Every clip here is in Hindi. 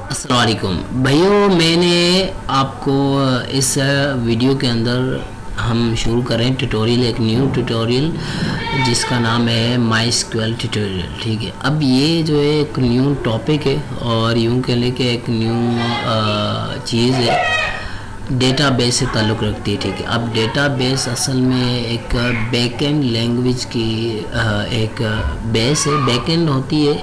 अस्सलाम वालेकुम भाइयों, मैंने आपको इस वीडियो के अंदर हम शुरू करें ट्यूटोरियल, एक न्यू ट्यूटोरियल जिसका नाम है माई एसक्यूएल ट्यूटोरियल। ठीक है, अब ये जो है एक न्यू टॉपिक है और यूँ कह लें कि एक न्यू चीज़ है, डेटाबेस से ताल्लुक़ रखती है। ठीक है, अब डेटाबेस असल में एक बैकएंड लैंग्वेज की एक बेस है, बैकएंड होती है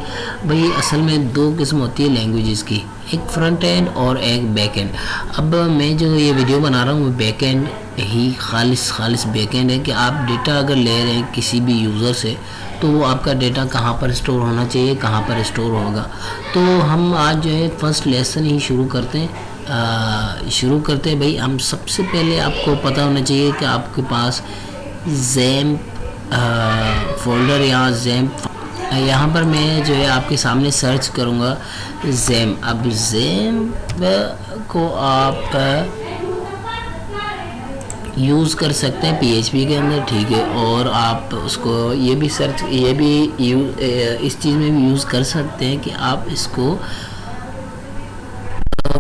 भाई। असल में दो किस्म होती है लैंग्वेजेस की, एक फ्रंट एंड और एक बैक एंड। अब मैं जो ये वीडियो बना रहा हूँ वो बैक एंड ही, खालिस बैक एंड है कि आप डेटा अगर ले रहे हैं किसी भी यूज़र से तो वो आपका डेटा कहाँ पर स्टोर होना चाहिए, कहाँ पर स्टोर होगा। तो हम आज जो है फर्स्ट लेसन ही शुरू करते हैं। भाई, हम सबसे पहले आपको पता होना चाहिए कि आपके पास ज़ैम फोल्डर या ज़ैम, यहाँ पर मैं जो है आपके सामने सर्च करूँगा ज़ैम। अब ज़ैम को आप यूज़ कर सकते हैं PHP के अंदर। ठीक है, और आप उसको ये भी इस चीज़ में भी यूज़ कर सकते हैं कि आप इसको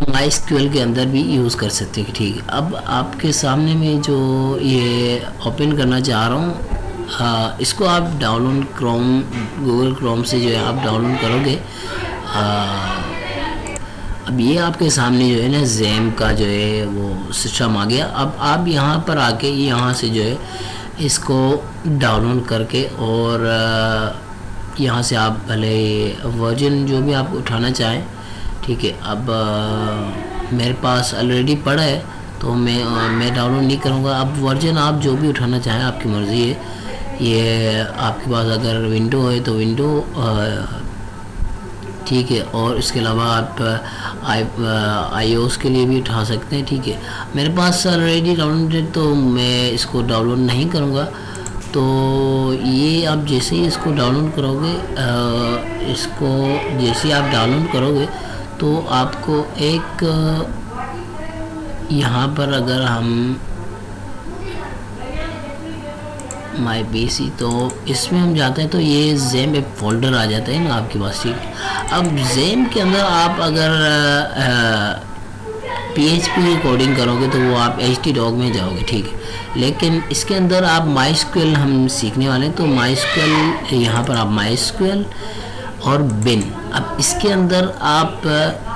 माई एसक्यूएल के अंदर भी यूज़ कर सकते हैं। ठीक है, अब आपके सामने में जो ये ओपन करना चाह रहा हूँ, इसको आप डाउनलोड गूगल क्रोम से जो है आप डाउनलोड करोगे। अब ये आपके सामने जो है ना ज़ैम का जो है वो सिस्टम आ गया। अब आप यहाँ पर आके यहाँ से जो है इसको डाउनलोड करके और यहाँ से आप भले वर्जन जो भी आप उठाना चाहें। ठीक है, अब मेरे पास ऑलरेडी पड़ा है तो मैं डाउनलोड नहीं करूँगा। अब वर्जन आप जो भी उठाना चाहें आपकी मर्ज़ी है। ये आपके पास अगर विंडो है तो विंडो, ठीक है, और इसके अलावा आप iOS के लिए भी उठा सकते हैं। ठीक है, मेरे पास ऑलरेडी डाउनलोडेड तो मैं इसको डाउनलोड नहीं करूँगा। तो ये आप जैसे ही इसको डाउनलोड करोगे, इसको जैसे ही आप डाउनलोड करोगे तो आपको एक यहाँ पर अगर हम माई पीसी, तो इसमें हम जाते हैं तो ये ज़ैम एक फ़ोल्डर आ जाता है ना आपके पास। ठीक, अब ज़ैम के अंदर आप अगर PHP की कोडिंग करोगे तो वो आप htdoc में जाओगे। ठीक है, लेकिन इसके अंदर आप माई एसक्यूएल हम सीखने वाले हैं। तो माई एसक्यूएल, यहाँ पर आप माई एसक्यूएल और बिन, अब इसके अंदर आप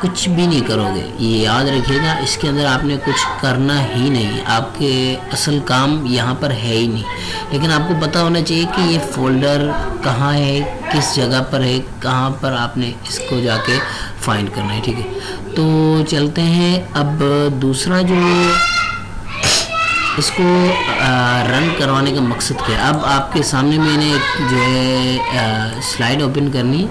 कुछ भी नहीं करोगे, ये याद रखिएगा। इसके अंदर आपने कुछ करना ही नहीं, आपके असल काम यहाँ पर है ही नहीं। लेकिन आपको पता होना चाहिए कि ये फ़ोल्डर कहाँ है, किस जगह पर है, कहाँ पर आपने इसको जाके फाइंड करना है। ठीक है, तो चलते हैं। अब दूसरा जो इसको रन करवाने का मकसद क्या है, अब आपके सामने मैंने जो है स्लाइड ओपन करनी है,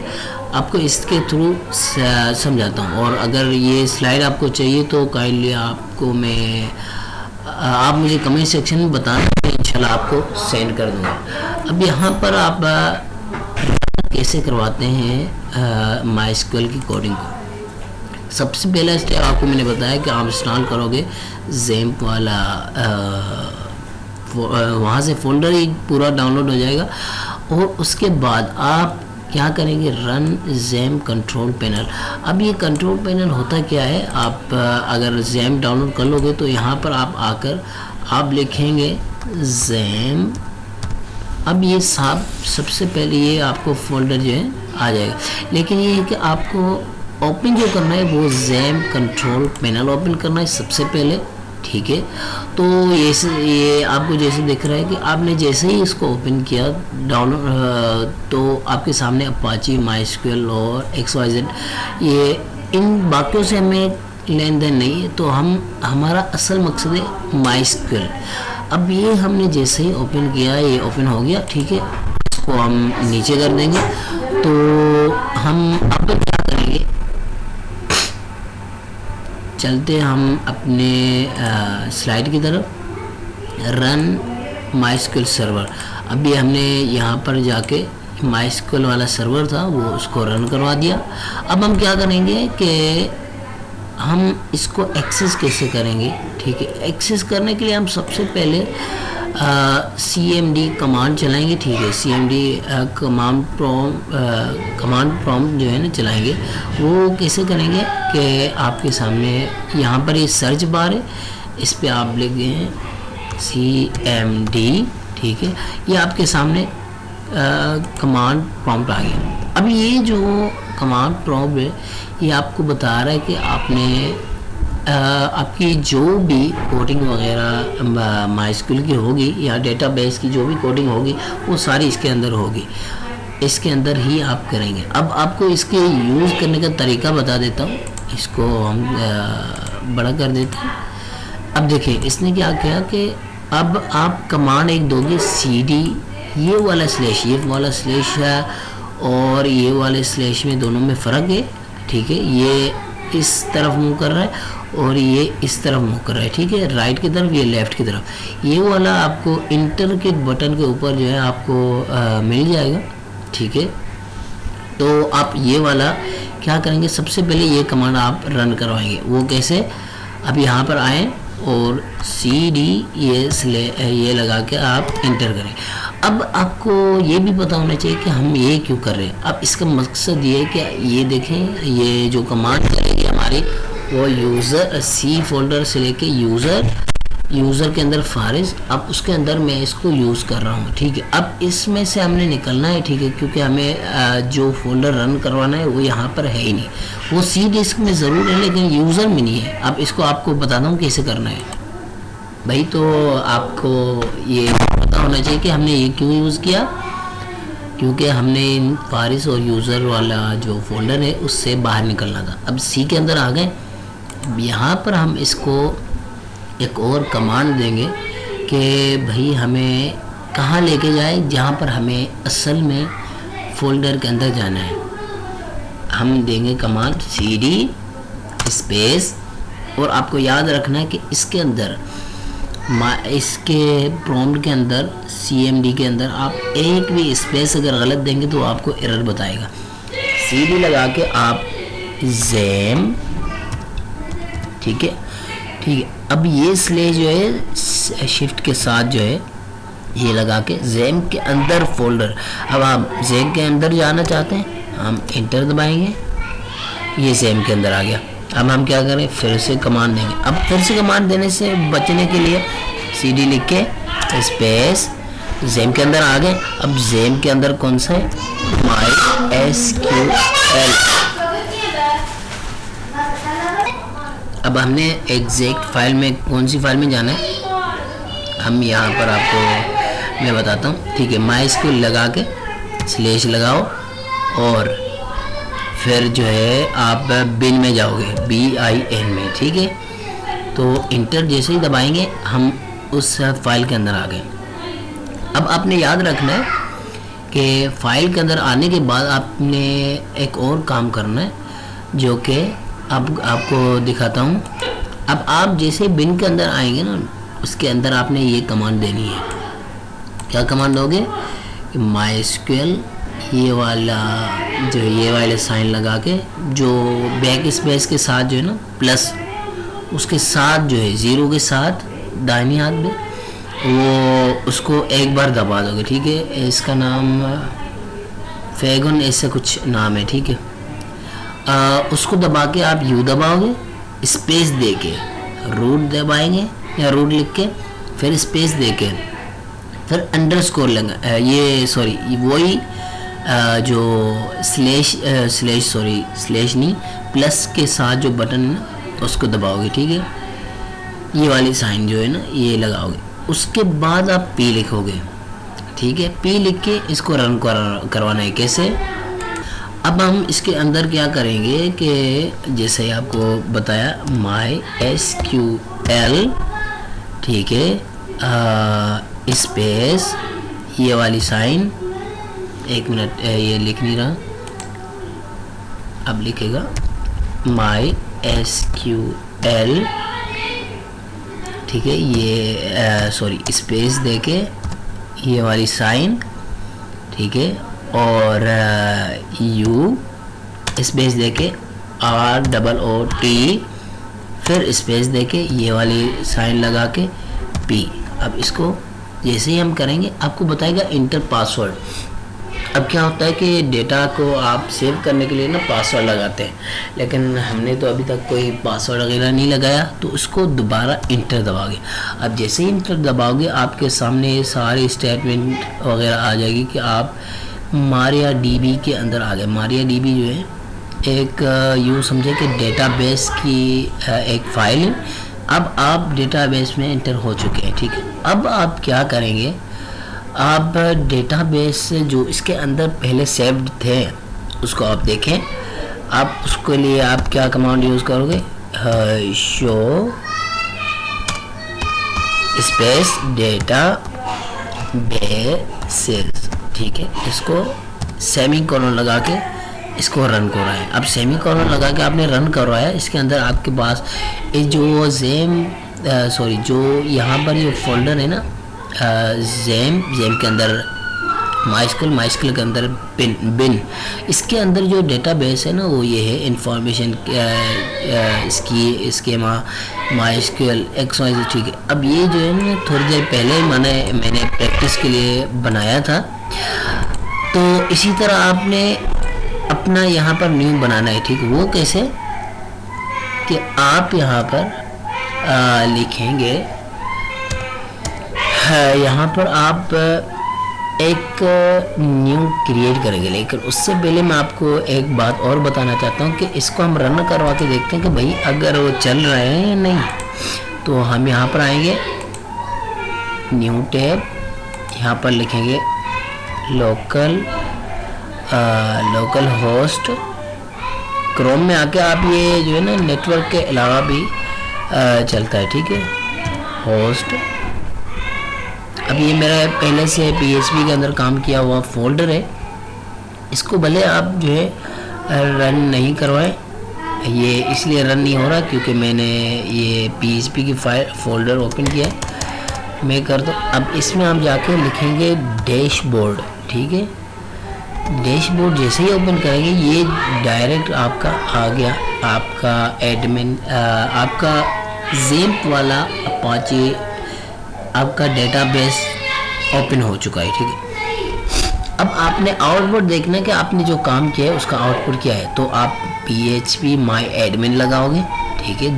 आपको इसके थ्रू समझाता हूँ। और अगर ये स्लाइड आपको चाहिए तो काइंडली आपको आप मुझे कमेंट सेक्शन में बताना, इंशाल्लाह आपको सेंड कर दूँगा। अब यहाँ पर आप कैसे करवाते हैं माई एसक्यूएल की कोडिंग को। सबसे पहला स्टेप आपको मैंने बताया कि आप इंस्टॉल करोगे ज़ैम वाला, वहाँ से फ़ोल्डर ही पूरा डाउनलोड हो जाएगा। और उसके बाद आप क्या करेंगे, रन ज़ैम कंट्रोल पैनल। अब ये कंट्रोल पैनल होता क्या है, आप अगर ज़ैम डाउनलोड कर लोगे तो यहाँ पर आप आकर आप लिखेंगे ज़ैम। अब ये सबसे पहले ये आपको फ़ोल्डर जो है आ जाएगा, लेकिन ये है कि आपको ओपन जो करना है वो ज़ैम कंट्रोल पैनल ओपन करना है सबसे पहले। ठीक है, तो ये आपको जैसे दिख रहा है कि आपने जैसे ही इसको ओपन किया डाउनलोड, तो आपके सामने अपाची, माई एसक्यूएल और XYZ, ये इन बाकियों से हमें लेन देन नहीं है। तो हमारा असल मकसद है माई एसक्यूएल। अब ये हमने जैसे ही ओपन किया, ये ओपन हो गया। ठीक है, इसको हम नीचे कर देंगे। तो हम अब क्या करेंगे, चलते हम अपने स्लाइड की तरफ, रन माई एसक्यूएल सर्वर। अभी हमने यहाँ पर जाके माई एसक्यूएल वाला सर्वर था वो उसको रन करवा दिया। अब हम क्या करेंगे कि हम इसको एक्सेस कैसे करेंगे। ठीक है, एक्सेस करने के लिए हम सबसे पहले cmd कमांड चलाएंगे, ठीक है। cmd कमांड प्रॉम्प्ट जो है ना चलाएंगे। वो कैसे करेंगे कि आपके सामने यहाँ पर ये सर्च बार है, इस पर आप लिख दें cmd, ठीक है। ये आपके सामने कमांड प्रॉम्प्ट आ गया। अब ये जो कमांड प्रॉम्प्ट है ये आपको बता रहा है कि आपने आपकी जो भी कोडिंग वगैरह माइस्क्यूएल की होगी या डेटाबेस की जो भी कोडिंग होगी वो सारी इसके अंदर होगी, इसके अंदर ही आप करेंगे। अब आपको इसके यूज़ करने का तरीका बता देता हूँ, इसको हम बड़ा कर देते हैं। अब देखिए इसने क्या किया कि अब आप कमांड एक दोगे cd, ये वाला स्लैश, ये वाला स्लैश है और ये वाले स्लैश में दोनों में फ़र्क है, ठीक है। ये इस तरफ मूव कर रहा है और ये इस तरफ मूव कर रहा है, ठीक है, राइट की तरफ, ये लेफ़्ट की तरफ। ये वाला आपको इंटर के बटन के ऊपर जो है आपको मिल जाएगा, ठीक है। तो आप ये वाला क्या करेंगे, सबसे पहले ये कमांड आप रन करवाएंगे। वो कैसे, अब यहाँ पर आए और cd ये लगा के आप इंटर करें। अब आपको ये भी पता होना चाहिए कि हम ये क्यों कर रहे हैं। अब इसका मकसद ये है कि ये देखें, ये जो कमांड चलेगी हमारी वो यूज़र सी फोल्डर से लेके यूज़र के अंदर फारिज, अब उसके अंदर मैं इसको यूज़ कर रहा हूँ, ठीक है। अब इसमें से हमने निकलना है, ठीक है, क्योंकि हमें जो फोल्डर रन करवाना है वो यहाँ पर है ही नहीं। वो सी डिस्क में ज़रूर है लेकिन यूज़र में नहीं है। अब इसको आपको बताता हूँ कैसे करना है भाई। तो आपको ये पता होना चाहिए कि हमने ये क्यों यूज़ किया, क्योंकि हमने इन फारिस और यूज़र वाला जो फोल्डर है उससे बाहर निकलना था। अब सी के अंदर आ गए। यहाँ पर हम इसको एक और कमांड देंगे कि भाई हमें कहाँ लेके जाए, जहाँ पर हमें असल में फ़ोल्डर के अंदर जाना है। हम देंगे कमांड cd स्पेस, और आपको याद रखना है कि इसके अंदर इसके प्रॉम्प्ट के अंदर cmd के अंदर आप एक भी स्पेस अगर गलत देंगे तो आपको एरर बताएगा। cd लगा के आप zam, ठीक है, ठीक है। अब ये स्लैश जो है शिफ्ट के साथ जो है ये लगा के zam के अंदर फोल्डर, अब आप zam के अंदर जाना चाहते हैं, हम इंटर दबाएंगे, ये zam के अंदर आ गया। अब हम क्या करें, फिर से कमांड देंगे। अब फिर से कमांड देने से बचने के लिए cd लिख के स्पेस zam के अंदर आ गए। अब zam के अंदर कौन सा है, MySQL। अब हमने एग्जैक्ट फाइल में कौन सी फाइल में जाना है, हम यहाँ पर आपको मैं बताता हूँ, ठीक है। MySQL लगा के स्लैश लगाओ और फिर जो है आप बिन में जाओगे, BIN में, ठीक है। तो इंटर जैसे ही दबाएंगे हम उस फाइल के अंदर आ गए। अब आपने याद रखना है कि फाइल के अंदर आने के बाद आपने एक और काम करना है जो कि आपको दिखाता हूँ। अब आप जैसे बिन के अंदर आएंगे ना, उसके अंदर आपने ये कमांड देनी है। क्या कमांड दोगे, MySQL ये वाला जो ये वाले साइन लगा के, जो बैक स्पेस के साथ जो है ना प्लस, उसके साथ जो है ज़ीरो के साथ दाहिनी हाथ में, वो उसको एक बार दबा दोगे, ठीक है। इसका नाम फैगन ऐसे कुछ नाम है, ठीक है। उसको दबा के आप यू दबाओगे, स्पेस दे के रूट दबाएंगे या रूट लिख के फिर स्पेस दे के फिर अंडरस्कोर लगा, ये सॉरी वही जो स्लैश नहीं प्लस के साथ जो बटन है ना उसको दबाओगे, ठीक है। ये वाली साइन जो है ना ये लगाओगे। उसके बाद आप P लिखोगे, ठीक है। P लिख के इसको रन करवाना है। कैसे, अब हम इसके अंदर क्या करेंगे कि जैसे आपको बताया MySQL, ठीक है, स्पेस ये वाली साइन, एक मिनट ये लिख नहीं रहा, अब लिखेगा MySQL, ठीक है। ये सॉरी स्पेस देके ये वाली साइन, ठीक है, और U स्पेस देके ROOT, फिर स्पेस देके ये वाली साइन लगा के P। अब इसको जैसे ही हम करेंगे आपको बताएगा इंटर पासवर्ड। अब क्या होता है कि डेटा को आप सेव करने के लिए ना पासवर्ड लगाते हैं, लेकिन हमने तो अभी तक कोई पासवर्ड वगैरह नहीं लगाया, तो उसको दोबारा इंटर दबाओगे। अब जैसे ही इंटर दबाओगे आपके सामने सारी स्टेटमेंट वगैरह आ जाएगी कि आप मारिया डीबी के अंदर आ गए। मारिया डीबी जो है एक यूँ समझे कि डेटाबेस की एक फाइल है। अब आप डेटाबेस में इंटर हो चुके हैं, ठीक है। अब आप क्या करेंगे, आप डेटाबेस जो इसके अंदर पहले सेव्ड थे उसको आप देखें। आप उसके लिए आप क्या कमांड यूज़ करोगे, शो स्पेस डेटा बेसेस, ठीक है। इसको सेमीकोलन लगा के इसको रन करवाएं। अब सेमीकोलन लगा के आपने रन करवाया, इसके अंदर आपके पास ये जो जो यहाँ पर जो फोल्डर है ना जेम के अंदर माइस्कल के अंदर बिन, इसके अंदर जो डेटाबेस है ना वो ये है इंफॉर्मेशन इसकी माइस्कल XYZ, ठीक है। अब ये जो है ना थोड़ी देर पहले मैंने प्रैक्टिस के लिए बनाया था। तो इसी तरह आपने अपना यहाँ पर न्यू बनाना है, ठीक है। वो कैसे कि आप यहाँ पर लिखेंगे, यहाँ पर आप एक न्यू क्रिएट करेंगे। लेकिन उससे पहले मैं आपको एक बात और बताना चाहता हूँ कि इसको हम रन करवा के देखते हैं कि भाई अगर वो चल रहे हैं या नहीं। तो हम यहाँ पर आएंगे, न्यू टैब, यहाँ पर लिखेंगे लोकल होस्ट। क्रोम में आके आप ये जो है ना नेटवर्क के अलावा भी चलता है, ठीक है, होस्ट। अब ये मेरा पहले से PHP के अंदर काम किया हुआ फोल्डर है, इसको भले आप जो है रन नहीं करवाएं। ये इसलिए रन नहीं हो रहा क्योंकि मैंने ये PHP की फोल्डर ओपन किया है। मैं कर दूँ। अब इसमें आप जाके लिखेंगे डैशबोर्ड, ठीक है। डैशबोर्ड जैसे ही ओपन करेंगे ये डायरेक्ट आपका आ गया, आपका एडमिन आपका ज़ेम्प वाला अपाचे आपका डेटाबेस ओपन हो चुका है, ठीक है। अब आपने आउटपुट देखना है कि आपने जो काम किया है उसका आउटपुट क्या है। तो आप PHP my admin लगाओगे, ठीक है।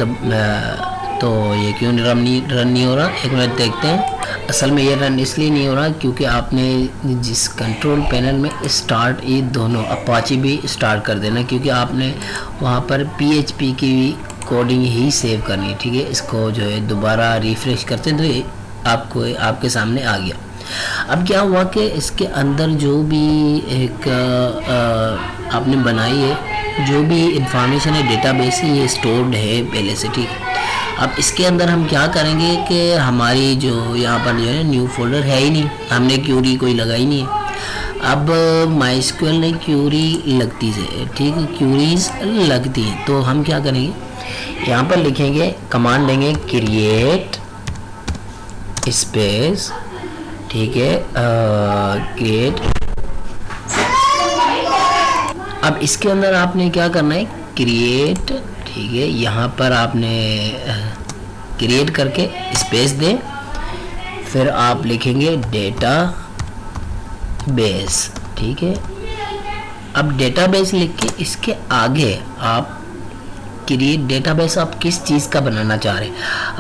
तो ये क्यों रन नहीं हो रहा, एक मिनट देखते हैं। असल में ये रन इसलिए नहीं हो रहा क्योंकि आपने जिस कंट्रोल पैनल में स्टार्ट, ये दोनों अपाचे भी स्टार्ट कर देना, क्योंकि आपने वहाँ पर PHP की कोडिंग ही सेव करनी है, ठीक है। इसको जो है दोबारा रिफ्रेश करते हैं तो ये आपके सामने आ गया। अब क्या हुआ कि इसके अंदर जो भी एक आपने बनाई है, जो भी इंफॉर्मेशन है डेटाबेस से ये स्टोर्ड है पहले से, ठीक है। अब इसके अंदर हम क्या करेंगे कि हमारी जो यहाँ पर जो है न्यू फोल्डर है ही नहीं, हमने क्यूरी कोई लगाई नहीं है। अब MySQL ने क्यूरी लगती है, ठीक है, क्यूरीज लगती हैं। तो हम क्या करेंगे, यहाँ पर लिखेंगे, कमांड लेंगे क्रिएट स्पेस, ठीक है, क्रिएट। अब इसके अंदर आपने क्या करना है, क्रिएट, ठीक है। यहाँ पर आपने क्रिएट करके स्पेस दें, फिर आप लिखेंगे डेटा बेस, ठीक है। अब डेटाबेस लिख के इसके आगे आप क्रिएट डेटाबेस आप किस चीज़ का बनाना चाह रहे हैं।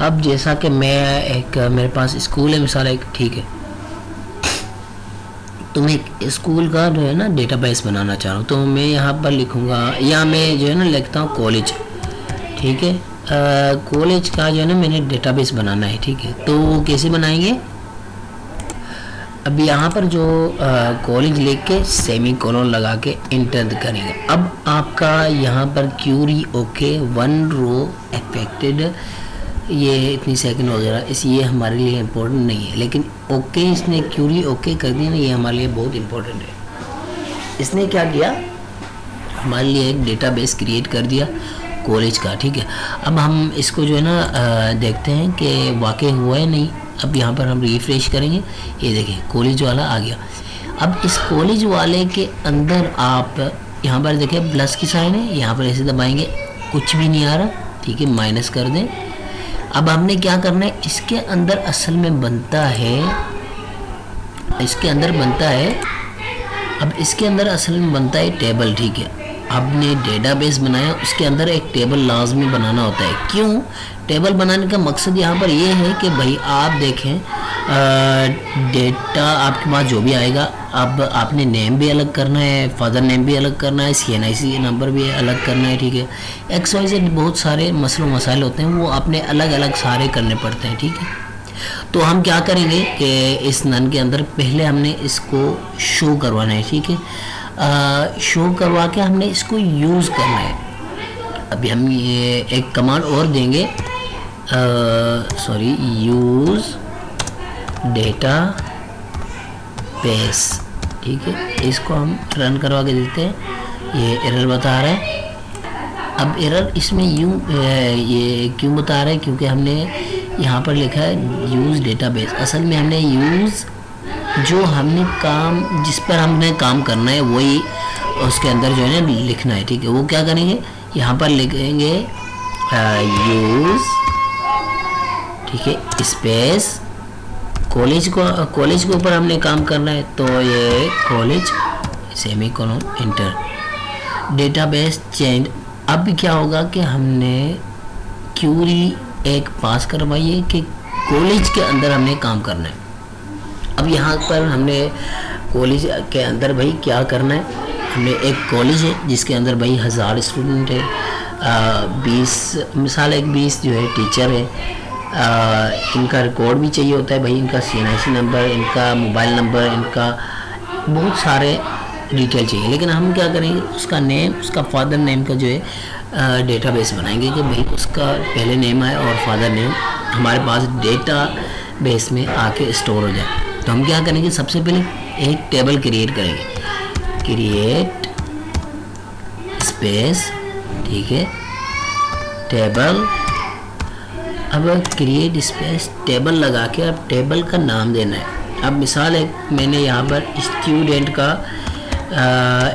अब जैसा कि मेरे पास स्कूल है मिसाल एक, ठीक है, तो मैं एक स्कूल का जो है ना डेटाबेस बनाना चाह रहा हूँ। तो मैं यहाँ पर लिखूँगा, या मैं जो है ना लिखता हूँ कॉलेज, ठीक है। कॉलेज का जो है ना मैंने डेटाबेस बनाना है, ठीक है। तो वो कैसे बनाएंगे, अब यहाँ पर जो कॉलेज लिख के सेमीकोलन लगा के इंटर करेंगे। अब आपका यहाँ पर क्यूरी ओके 1 रो अफेक्टेड, ये इतनी सेकंड वगैरह ये हमारे लिए इम्पोर्टेंट नहीं है, लेकिन ओके इसने क्यूरी ओके कर दी ना, ये हमारे लिए बहुत इम्पोर्टेंट है। इसने क्या किया, हमारे लिए एक डेटाबेस क्रिएट कर दिया कॉलेज का, ठीक है। अब हम इसको जो है ना देखते हैं कि वाकई हुआ है नहीं। अब यहाँ पर हम रिफ्रेश करेंगे, ये देखिए कॉलेज वाला आ गया। अब इस कॉलेज वाले के अंदर आप यहाँ पर देखिए प्लस की साइन है, यहाँ पर ऐसे दबाएंगे, कुछ भी नहीं आ रहा, ठीक है, माइनस कर दें। अब हमने क्या करना है, इसके अंदर असल में बनता है इसके अंदर बनता है, अब इसके अंदर असल में बनता है टेबल, ठीक है। आपने डेटाबेस बनाया, उसके अंदर एक टेबल लाजमी बनाना होता है। क्यों? टेबल बनाने का मकसद यहाँ पर ये है कि भाई आप देखें डेटा आपके पास जो भी आएगा, अब आपने नेम भी अलग करना है, फादर नेम भी अलग करना है, CNIC नंबर भी अलग करना है, ठीक है। XYZ बहुत सारे मसलों मसाइल होते हैं, वो आपने अलग अलग सारे करने पड़ते हैं, ठीक है। तो हम क्या करेंगे कि इस नन के अंदर पहले हमने इसको शो करवाना है, ठीक है। शो करवा के हमने इसको यूज़ करना है। अभी हम ये एक कमांड और देंगे, सॉरी, यूज़ डेटा बेस, ठीक है। इसको हम रन करवा के देते हैं। ये एरर बता रहा है। अब एरर इसमें ये क्यों बता रहा है? क्योंकि हमने यहाँ पर लिखा है यूज़ डेटाबेस। असल में हमने यूज़ जो हमने काम, जिस पर हमने काम करना है वही उसके अंदर जो है ना लिखना है, ठीक है। वो क्या करेंगे, यहाँ पर लिखेंगे यूज़, ठीक है, स्पेस कॉलेज के ऊपर हमने काम करना है, तो ये college semicolon inter database change. अब क्या होगा कि हमने क्यूरी एक पास करवाई है कि कॉलेज के अंदर हमने काम करना है। अब यहाँ पर हमने कॉलेज के अंदर भाई क्या करना है, हमने एक कॉलेज है जिसके अंदर भाई 1000 स्टूडेंट है, 20 मिसाल एक 20 जो है टीचर है। इनका रिकॉर्ड भी चाहिए होता है भाई, इनका CNIC नंबर, इनका मोबाइल नंबर, इनका बहुत सारे डिटेल चाहिए। लेकिन हम क्या करेंगे, उसका नेम, उसका फादर नेम का जो है डेटाबेस बनाएंगे कि भाई उसका पहले नेम आए और फादर नेम हमारे पास डेटा बेस में आके स्टोर हो जाए। तो हम क्या करेंगे, सबसे पहले एक टेबल क्रिएट करेंगे, क्रिएट स्पेस, ठीक है, टेबल। अब क्रिएट स्पेस टेबल लगा के अब टेबल का नाम देना है। अब मिसाल एक मैंने यहाँ पर स्टूडेंट का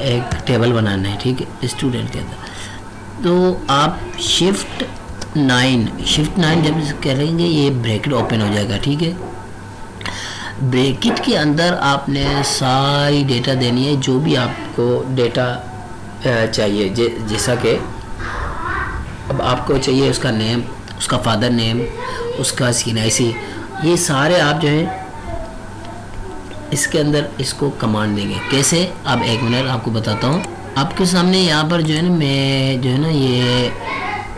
एक टेबल बनाना है, ठीक है, स्टूडेंट के अंदर। तो आप शिफ्ट 9 जब करेंगे ये ब्रैकेट ओपन हो जाएगा, ठीक है। ब्रैकेट के अंदर आपने सारी डेटा देनी है, जो भी आपको डेटा चाहिए, जैसा कि अब आपको चाहिए उसका नेम, उसका फादर नेम, उसका CNIC, ये सारे आप जो है इसके अंदर इसको कमांड देंगे। कैसे? अब एक मिनट आपको बताता हूँ। आपके सामने यहाँ पर जो है ना, मैं जो है ना ये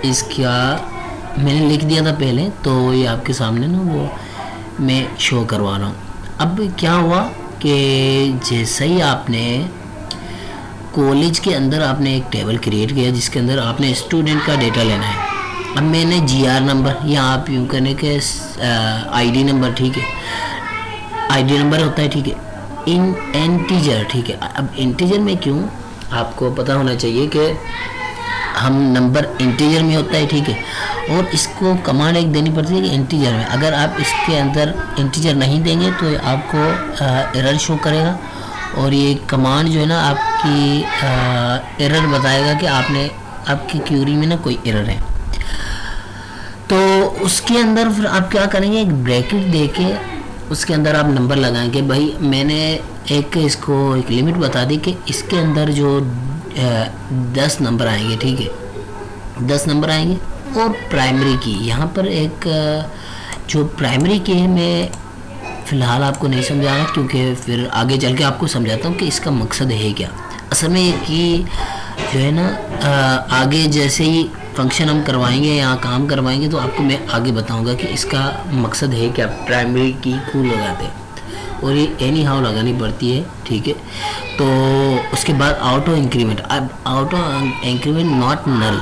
इसका मैंने लिख दिया था पहले, तो ये आपके सामने ना वो मैं शो करवा रहा हूँ। अब क्या हुआ कि जैसे ही आपने कॉलेज के अंदर आपने एक टेबल क्रिएट किया जिसके अंदर आपने स्टूडेंट का डेटा लेना है। अब मैंने GR नंबर या आप यूँ करने के ID नंबर, ठीक है, ID नंबर होता है, ठीक है, इन इंटीजर, ठीक है। अब इंटीजर में क्यों, आपको पता होना चाहिए कि हम नंबर इंटीजर में होता है, ठीक है, और इसको कमांड एक देनी पड़ती है कि इंटीजर में। अगर आप इसके अंदर इंटीजर नहीं देंगे तो आपको एरर शो करेगा, और ये कमांड जो है ना आपकी एरर बताएगा कि आपकी क्यूरी में ना कोई एरर है। तो उसके अंदर फिर आप क्या करेंगे, एक ब्रैकेट देके उसके अंदर आप नंबर लगाएंगे। भाई मैंने इसको एक लिमिट बता दी कि इसके अंदर जो 10 नंबर आएंगे, ठीक है, 10 नंबर आएंगे। और प्राइमरी की यहाँ पर एक जो प्राइमरी की है, मैं फ़िलहाल आपको नहीं समझा रहा क्योंकि फिर आगे चल के आपको समझाता हूँ कि इसका मकसद है क्या। असल में ये की जो है ना आगे जैसे ही फंक्शन हम करवाएंगे या काम करवाएंगे तो आपको मैं आगे बताऊंगा कि इसका मकसद है क्या। प्राइमरी की क्यों लगाते हैं, और ये एनी हाउ लगानी पड़ती है, ठीक है। तो उसके बाद ऑटो इंक्रीमेंट। अब ऑटो इंक्रीमेंट नॉट नल,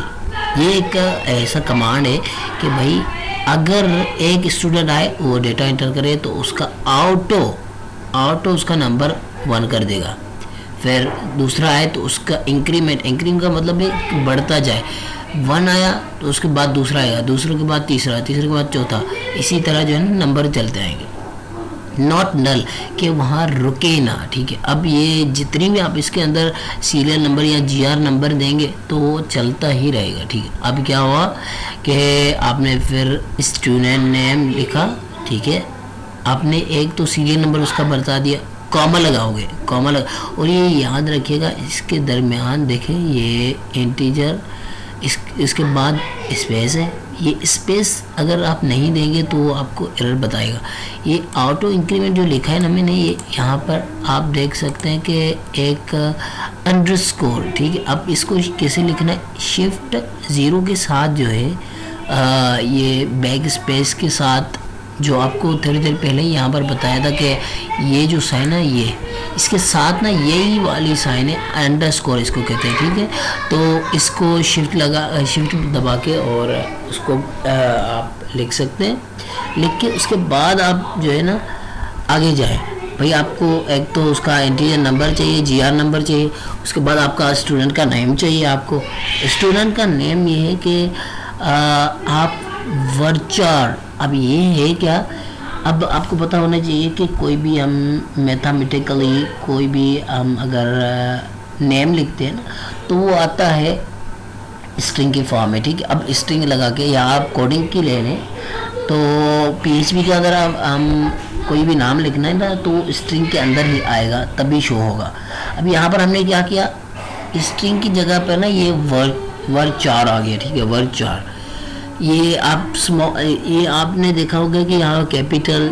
ये एक ऐसा कमांड है कि भाई अगर एक स्टूडेंट आए वो डेटा एंटर करे तो उसका ऑटो उसका नंबर 1 कर देगा। फिर दूसरा आए तो उसका इंक्रीमेंट का मतलब है बढ़ता जाए। 1 आया तो उसके बाद दूसरा आएगा, दूसरे के बाद तीसरे के बाद चौथा, इसी तरह जो है ना नंबर चलते आएंगे। नॉट नल कि वहाँ रुके ना, ठीक है। अब ये जितनी भी आप इसके अंदर सीरियल नंबर या GR नंबर देंगे तो वो चलता ही रहेगा, ठीक है। अब क्या हुआ कि आपने फिर स्टूडेंट नेम लिखा, ठीक है, आपने एक तो सीरियल नंबर उसका बता दिया, कॉमा लगाओगे, कॉमा लगा, और ये याद रखिएगा इसके दरमियान देखें ये इंटीजर, इसके बाद स्पेस है, ये स्पेस अगर आप नहीं देंगे तो वो आपको एरर बताएगा। ये ऑटो इंक्रीमेंट जो लिखा है ना मैंने, ये यहाँ पर आप देख सकते हैं कि एक अंडरस्कोर, ठीक है। अब इसको कैसे लिखना है, शिफ्ट 0 के साथ जो है ये बैक स्पेस के साथ, जो आपको थोड़ी देर पहले यहाँ पर बताया था कि ये जो साइन है ये इसके साथ ना यही वाली साइन है, अंडरस्कोर इसको कहते हैं, ठीक है। तो इसको शिफ्ट दबा के और उसको आप लिख सकते हैं। लिख के उसके बाद आप जो है ना आगे जाए, भाई आपको एक तो उसका इंटीजर नंबर चाहिए, GR नंबर चाहिए, उसके बाद आपका स्टूडेंट का नेम चाहिए। आपको स्टूडेंट का नेम ये है कि आप वर्चार, अब ये है क्या, अब आपको पता होना चाहिए कि कोई भी हम मैथमेटिकली कोई भी हम अगर नेम लिखते हैं ना तो वो आता है स्ट्रिंग की फॉर्म में, ठीक है। अब स्ट्रिंग लगा के या आप कोडिंग की ले लें तो PHP के अगर हम कोई भी नाम लिखना है ना तो स्ट्रिंग के अंदर ही आएगा, तभी शो होगा। अब यहाँ पर हमने क्या किया, स्ट्रिंग की जगह पर ना ये वर्चार आ गया, ठीक है, वर्चार। ये ये आपने देखा होगा कि यहाँ कैपिटल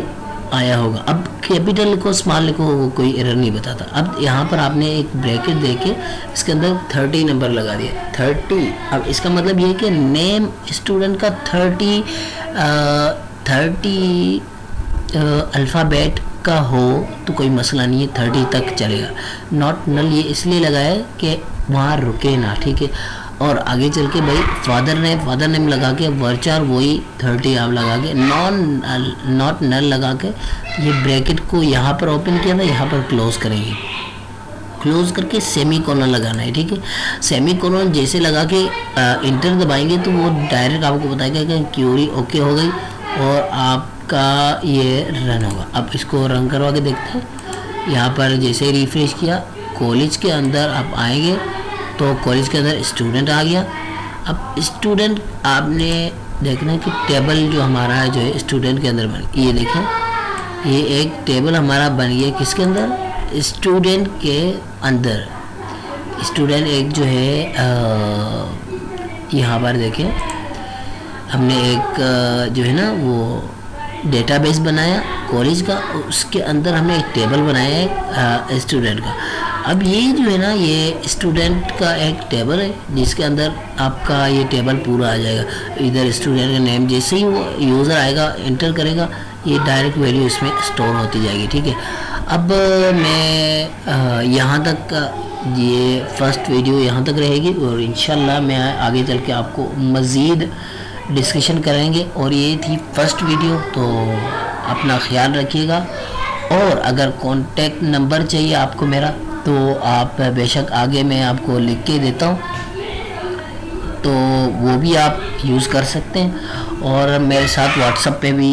आया होगा। अब कैपिटल लिखो स्मॉल लिखो वो कोई एरर नहीं बताता। अब यहाँ पर आपने एक ब्रैकेट देके इसके अंदर 30 नंबर लगा दिया, 30। अब इसका मतलब ये है कि नेम स्टूडेंट का 30 अल्फ़ाबेट का हो तो कोई मसला नहीं है, 30 तक चलेगा। नॉट नल ये इसलिए लगाया कि वहाँ रुके ना, ठीक है। और आगे चल के भाई फादर नेम लगा के वर्चार वही 30 आप लगा के नॉट नल लगा के ये ब्रैकेट को यहाँ पर ओपन किया था, यहाँ पर क्लोज करेंगे, क्लोज करके सेमी कोलन लगाना है, ठीक है। सेमी कोलन जैसे लगा के इंटर दबाएंगे तो वो डायरेक्ट आपको बताएगा कि क्यूरी ओके हो गई और आपका ये रन होगा। अब इसको रन करवा के देखते हैं। यहाँ पर जैसे रिफ्रेश किया, कॉलेज के अंदर आप आएंगे तो कॉलेज के अंदर स्टूडेंट आ गया। अब स्टूडेंट आपने देखना है कि टेबल जो हमारा है जो है स्टूडेंट के अंदर बन, ये देखें ये एक टेबल हमारा बन गया किसके अंदर, स्टूडेंट के अंदर। स्टूडेंट एक जो है यहाँ पर देखें हमने एक जो है ना वो डेटाबेस बनाया कॉलेज का, उसके अंदर हमने एक टेबल बनाया है स्टूडेंट का। अब ये जो है ना ये स्टूडेंट का एक टेबल है जिसके अंदर आपका ये टेबल पूरा आ जाएगा। इधर स्टूडेंट का नेम जैसे ही वो यूज़र आएगा इंटर करेगा ये डायरेक्ट वैल्यू इसमें स्टोर होती जाएगी, ठीक है। अब मैं यहाँ तक ये फर्स्ट वीडियो यहाँ तक रहेगी और इंशाल्लाह मैं आगे चल के आपको मज़ीद डिस्कशन करेंगे। और ये थी फर्स्ट वीडियो, तो अपना ख्याल रखिएगा। और अगर कॉन्टेक्ट नंबर चाहिए आपको मेरा तो आप बेशक आगे मैं आपको लिख के देता हूँ, तो वो भी आप यूज़ कर सकते हैं। और मेरे साथ व्हाट्सएप पे भी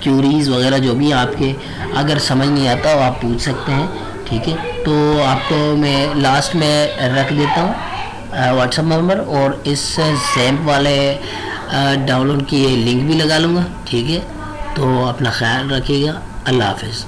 क्यूरीज़ वगैरह जो भी आपके अगर समझ नहीं आता वो आप पूछ सकते हैं, ठीक है। तो आपको मैं लास्ट में रख देता हूँ व्हाट्सएप नंबर और इस सैम्प वाले डाउनलोड की लिंक भी लगा लूँगा, ठीक है। तो अपना ख्याल रखिएगा। अल्लाह हाफ़िज़।